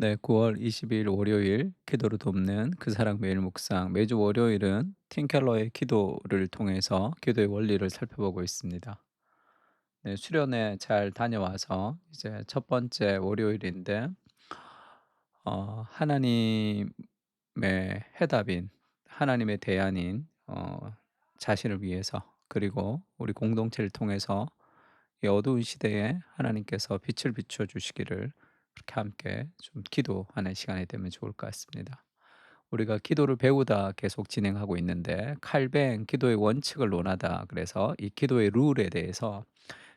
네, 9월 20일 월요일 기도로 돕는 그 사랑 매일 묵상. 매주 월요일은 팀 켈러의 기도를 통해서 기도의 원리를 살펴보고 있습니다. 네, 수련회 잘 다녀와서 이제 첫 번째 월요일인데, 하나님의 해답인, 하나님의 대안인, 자신을 위해서, 그리고 우리 공동체를 통해서 이 어두운 시대에 하나님께서 빛을 비춰 주시기를, 그렇게 함께 좀 기도하는 시간이 되면 좋을 것 같습니다. 우리가 기도를 배우다 계속 진행하고 있는데, 칼뱅 기도의 원칙을 논하다, 그래서 이 기도의 룰에 대해서,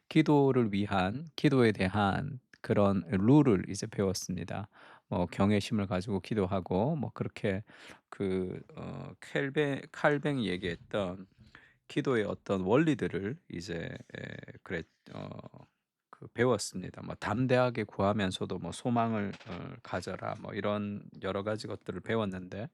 기도를 위한, 기도에 대한 그런 룰을 이제 배웠습니다. 뭐 경외심을 가지고 기도하고, 뭐 그렇게 칼뱅이 얘기했던 기도의 어떤 원리들을 이제 에, 그래 어 배웠습니다. 뭐 담대하게 구하면서도 뭐 소망을 가져라, 뭐 이런 여러 가지 것들을 배웠는데,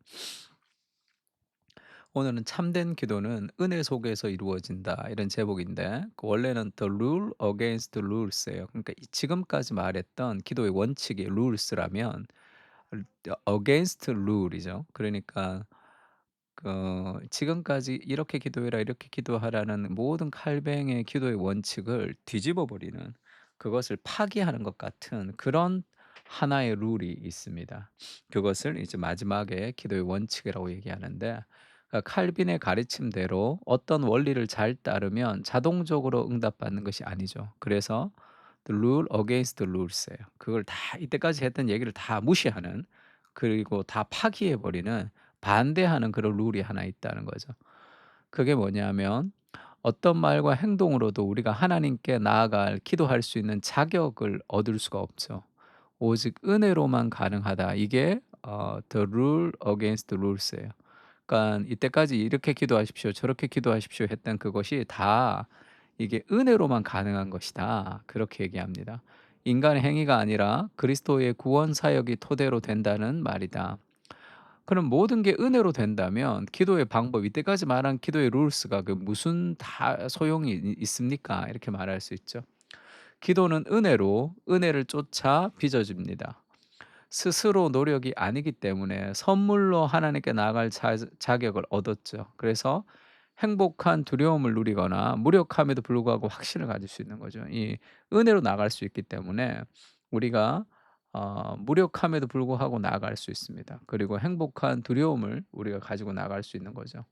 오늘은 참된 기도는 은혜 속에서 이루어진다, 이런 제목인데, 그 원래는 The Rule Against Rules예요. 그러니까 지금까지 말했던 기도의 원칙이 rules라면 against rule이죠. 그러니까 지금까지 이렇게 기도해라, 이렇게 기도하라는 모든 칼뱅의 기도의 원칙을 뒤집어 버리는, 그것을 파기하는 것 같은 그런 하나의 룰이 있습니다. 그것을 이제 마지막에 기도의 원칙이라고 얘기하는데, 칼빈의 가르침대로 어떤 원리를 잘 따르면 자동적으로 응답받는 것이 아니죠. 그래서 the rule against the rules예요. 그걸 다 이때까지 했던 얘기를 다 무시하는, 그리고 다 파기해 버리는, 반대하는 그런 룰이 하나 있다는 거죠. 그게 뭐냐면, 어떤 말과 행동으로도 우리가 하나님께 나아갈 기도할 수 있는 자격을 얻을 수가 없죠. 오직 은혜로만 가능하다. 이게 the rule against rules예요. 그러니까 이때까지 이렇게 기도하십시오, 저렇게 기도하십시오 했던 그것이 다 이게 은혜로만 가능한 것이다, 그렇게 얘기합니다. 인간의 행위가 아니라 그리스도의 구원 사역이 토대로 된다는 말이다. 그럼 모든 게 은혜로 된다면 기도의 방법, 이때까지 말한 기도의 룰스가 그 무슨 다 소용이 있습니까? 이렇게 말할 수 있죠. 기도는 은혜로 은혜를 쫓아 빚어집니다. 스스로 노력이 아니기 때문에 선물로 하나님께 나아갈 자격을 얻었죠. 그래서 행복한 두려움을 누리거나 무력함에도 불구하고 확신을 가질 수 있는 거죠. 이 은혜로 나갈 수 있기 때문에 우리가 무력함에도 불구하고 나아갈 수 있습니다. 그리고 행복한 두려움을 우리가 가지고 나갈 수 있는 거죠.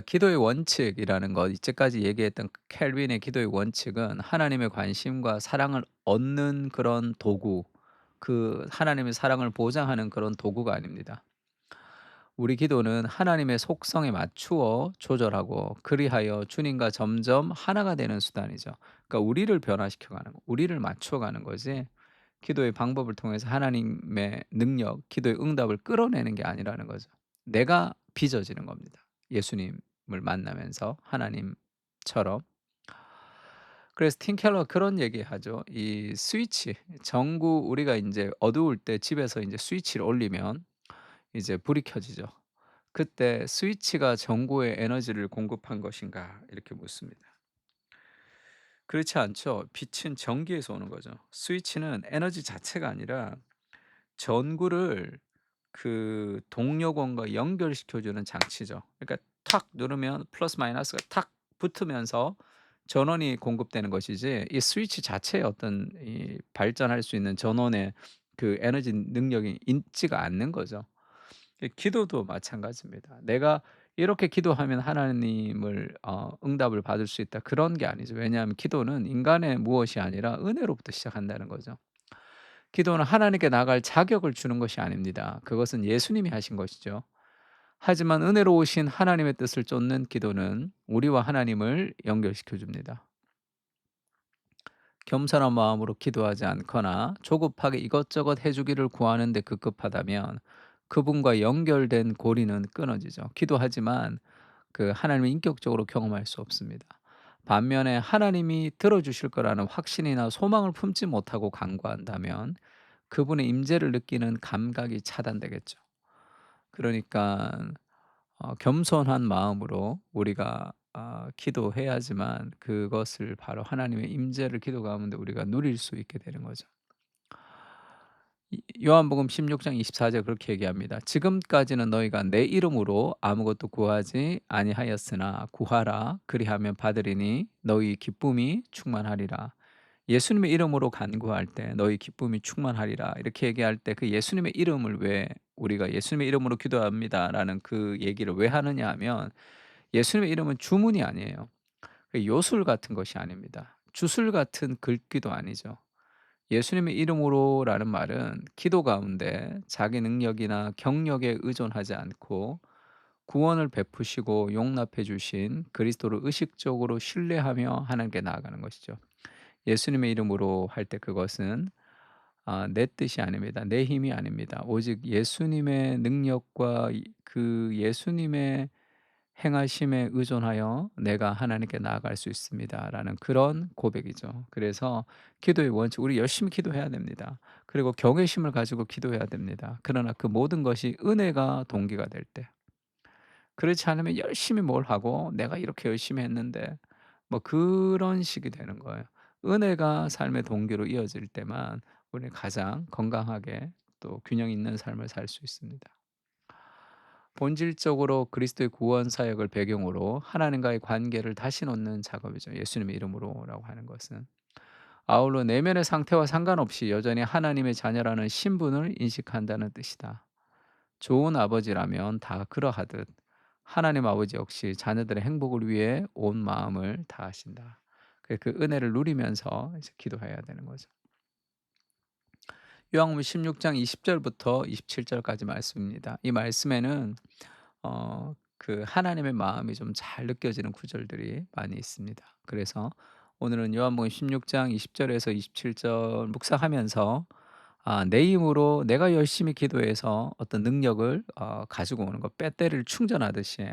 기도의 원칙이라는 것, 이제까지 얘기했던 켈빈의 기도의 원칙은 하나님의 관심과 사랑을 얻는 그런 도구, 그 하나님의 사랑을 보장하는 그런 도구가 아닙니다. 우리 기도는 하나님의 속성에 맞추어 조절하고, 그리하여 주님과 점점 하나가 되는 수단이죠. 그러니까 우리를 변화시켜 가는 거, 우리를 맞춰 가는 거지, 기도의 방법을 통해서 하나님의 능력, 기도의 응답을 끌어내는 게 아니라는 거죠. 내가 빚어지는 겁니다, 예수님을 만나면서 하나님처럼. 그래서 팀 켈러가 그런 얘기하죠. 이 스위치, 전구, 우리가 인제 어두울 때 집에서 인제 스위치를 올리면 이제 불이 켜지죠. 그때 '스위치가 전구에 에너지를 공급한 것인가?' 이렇게 묻습니다. 그렇지 않죠. 빛은 전기에서 오는 거죠. 스위치는 에너지 자체가 아니라 전구를 그 동력원과 연결시켜 주는 장치죠. 그러니까 탁 누르면 플러스 마이너스가 탁 붙으면서 전원이 공급되는 것이지, 이 스위치 자체에 어떤 이 발전할 수 있는 전원의 그 에너지 능력이 있지가 않는 거죠. 기도도 마찬가지입니다. 내가 이렇게 기도하면 하나님을 응답을 받을 수 있다, 그런 게 아니죠. 왜냐하면 기도는 인간의 무엇이 아니라 은혜로부터 시작한다는 거죠. 기도는 하나님께 나갈 자격을 주는 것이 아닙니다. 그것은 예수님이 하신 것이죠. 하지만 은혜로우신 하나님의 뜻을 쫓는 기도는 우리와 하나님을 연결시켜 줍니다. 겸손한 마음으로 기도하지 않거나 조급하게 이것저것 해 주기를 구하는 데 급급하다면 그분과 연결된 고리는 끊어지죠. 기도하지만 그 하나님을 인격적으로 경험할 수 없습니다. 반면에 하나님이 들어주실 거라는 확신이나 소망을 품지 못하고 간구한다면 그분의 임재를 느끼는 감각이 차단되겠죠. 그러니까 겸손한 마음으로 우리가 기도해야지만 그것을 바로 하나님의 임재를 기도 가운데 우리가 누릴 수 있게 되는 거죠. 요한복음 16장 24절 그렇게 얘기합니다. "지금까지는 너희가 내 이름으로 아무것도 구하지 아니하였으나 구하라 그리하면 받으리니 너희 기쁨이 충만하리라." 예수님의 이름으로 간구할 때 "너희 기쁨이 충만하리라." 이렇게 얘기할 때 그 예수님의 이름을 왜 우리가 "예수님의 이름으로 기도합니다."라는 그 얘기를 왜 하느냐 하면 예수님의 이름은 주문이 아니에요. 그 요술 같은 것이 아닙니다. 주술 같은 글귀도 아니죠. 예수님의 이름으로라는 말은 기도 가운데 자기 능력이나 경력에 의존하지 않고 구원을 베푸시고 용납해 주신 그리스도를 의식적으로 신뢰하며 하나님께 나아가는 것이죠. 예수님의 이름으로 할 때 그것은 내 뜻이 아닙니다. 내 힘이 아닙니다. 오직 예수님의 능력과 그 예수님의 행하심에 의존하여 내가 하나님께 나아갈 수 있습니다라는 그런 고백이죠. 그래서 기도의 원칙 우리 열심히 기도해야 됩니다. 그리고 경외심을 가지고 기도해야 됩니다. 그러나 그 모든 것이 은혜가 동기가 될 때 그렇지 않으면 열심히 뭘 하고 '내가 이렇게 열심히 했는데.' 뭐 그런 식이 되는 거예요. 은혜가 삶의 동기로 이어질 때만 우리는 가장 건강하게 또 균형 있는 삶을 살 수 있습니다. 본질적으로 그리스도의 구원 사역을 배경으로 하나님과의 관계를 다시 놓는 작업이죠. 예수님의 이름으로라고 하는 것은. 아울러 내면의 상태와 상관없이 여전히 하나님의 자녀라는 신분을 인식한다는 뜻이다. 좋은 아버지라면 다 그러하듯 하나님 아버지 역시 자녀들의 행복을 위해 온 마음을 다하신다. 그 은혜를 누리면서 이제 기도해야 되는 거죠. 요한복음 16장 20절부터 27절까지 말씀입니다. 이 말씀에는 그 하나님의 마음이 좀 잘 느껴지는 구절들이 많이 있습니다. 그래서 오늘은 요한복음 16장 20절에서 27절 묵상하면서 내 힘으로 내가 열심히 기도해서 어떤 능력을 가지고 오는 것, 배터리를 충전하듯이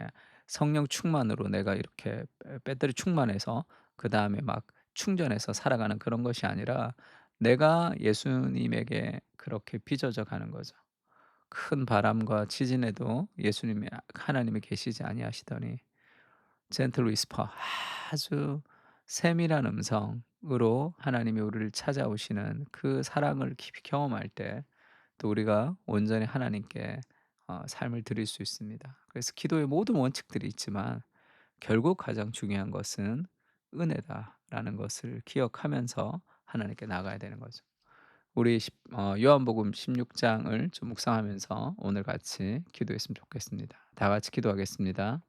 성령 충만으로 내가 이렇게 배터리 충만해서 그다음에 막 충전해서 살아가는 그런 것이 아니라 내가 예수님에게 그렇게 빚어져 가는 거죠. 큰 바람과 지진에도 예수님이 하나님이 계시지 아니하시더니 젠틀 위스퍼 아주 세밀한 음성으로 하나님이 우리를 찾아오시는 그 사랑을 깊이 경험할 때 또 우리가 온전히 하나님께 삶을 드릴 수 있습니다. 그래서 기도의 모든 원칙들이 있지만 결국 가장 중요한 것은 은혜다라는 것을 기억하면서 하나님께 나가야 되는 거죠. 우리 요한복음 16 장을 좀 묵상하면서 오늘 같이 기도했으면 좋겠습니다. 다 같이 기도하겠습니다.